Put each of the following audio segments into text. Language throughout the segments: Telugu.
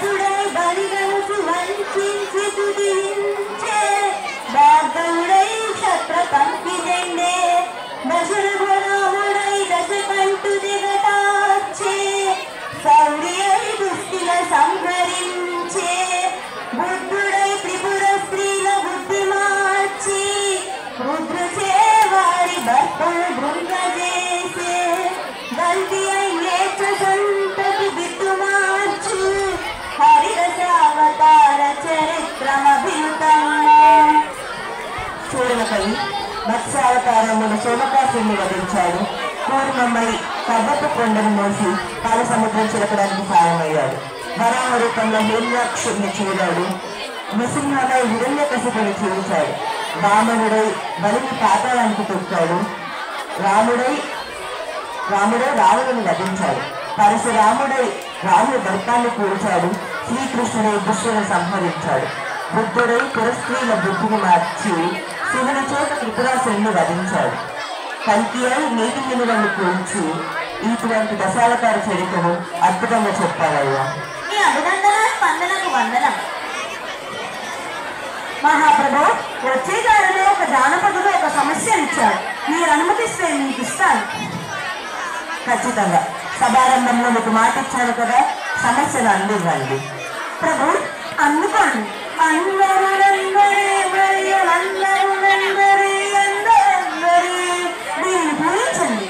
దాసుడై బలిగనుచు వంచించి తుదించే భాగవుడై క్షత్ర పంక్తి జెండే దశరథరాముడై దశకంఠు దిగటార్చే శౌర్యై దుష్టిల సంహరించే బుద్ధుడై త్రిపుర స్త్రీల బుద్ధి మార్చి రుద్రచే వారి భర్తను బృంగజేసే గల్తి అయి లేచ సంతకు బిట్టు మార్చు హరిరసావతార చరిత్రమభియుతము. చూడనపై మత్స్యావతారమును సోమకాసుని వధించాడు. పూర్ణమై కవ్వపు కొండను మోసి పాల సముద్రం చిలకడానికి సాయమయ్యాడు. వరాహ రూపంలో హిరణ్యాక్షుడిని చూడాడు. నృసింహమై హిరణ్యకశిపుని చీల్చాడు. వామనుడై బలిని పాతాళానికి తొక్కాడు. రాముడై రావణుని వధించాడు. పరశురాముడై రాముడు దర్పాన్ని కూల్చాడు. శ్రీకృష్ణుడై దుష్టులను సంహరించాడు. బుద్ధుడై పురస్త్రీల బుద్ధిని మార్చి శివుని చేత త్రిపురాసుని వధించాడు. కల్కి అయి నీటి మినులను కూల్చి ఇటువంటి దశావతార చరిత్రను అద్భుతంగా చెప్పారయ్యా. మీ అభినందన స్పందనకు వందనం. మహాప్రభు, వచ్చే దారిలో ఒక జానపదుడు ఒక సమస్యను ఇచ్చాడు. మీరు అనుమతిస్తే మీకు ఇస్తాను. ఖచ్చితంగా. సభారంభంలో మీకు మాట ఇచ్చాను కదా, సమస్యను అందివ్వండి. ప్రభు, అందుకోండి. దీన్ని పూరించండి.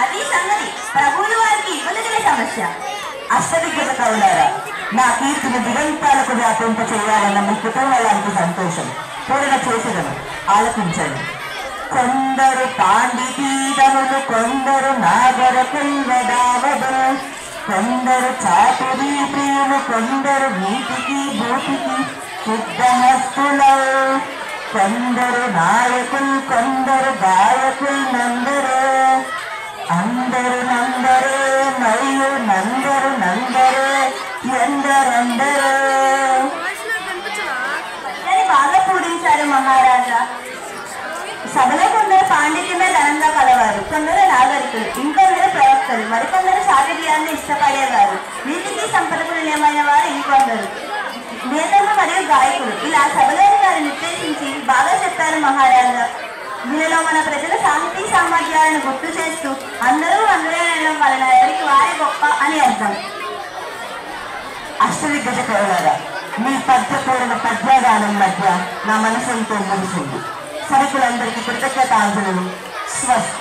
అది సంగతి. ప్రభువులు వారికి ఇవ్వదగిన సమస్య. అష్టదిగ్గజ కవులారా, నా కీర్తిని దిగంతాలకు వ్యాపింప చేయాలన్న మీ కుటుంబానికి సంతోషం పూరణ చేసేదను. ఆలకించండి. కొందరు పాండితీరములు, కొందరు నాగర కుల్వదావదులు, కొందరు చాతురీ ప్రియులు, కొందరు నీటికి భూతికి సిద్ధహస్తులు, కొందరు నాయకులు, కొందరు గాయకులు, నందరు అందరు నందరే మరియు నందరు నందరే ఎందరందరూ. బాగా పూరించారు మహారాజా. సభలో కొందరు పాండిత్యమే ఘనంగా కలవారు, కొందరు నాగరికులు, ఇంకొందరు ప్రవక్తలు, మరికొందరు సాహిత్యాన్ని ఇష్టపడేవారు, నీతికి సంపదకు నిలయమైన వారు ఇంకొందరు నేతలు మరియు గాయకులు. ఇలా సభలోని వారిని నిర్దేశించి బాగా చెప్పారు మహారాజా. దీనిలో మన ప్రజల సాహితీ సామర్థ్యాలను గుర్తు చేస్తూ అందరూ అందరూ వలన ఎవరికి వారే గొప్ప అని అర్థం. అష్టదిగ్గజ కవులారా, మీ పద్యపూర్ణ పద్యగానం మధ్య నా మనసు ఎంతో ముగిసింది. సరుకులందరికీ కృతజ్ఞతాంజలు. స్వస్తి.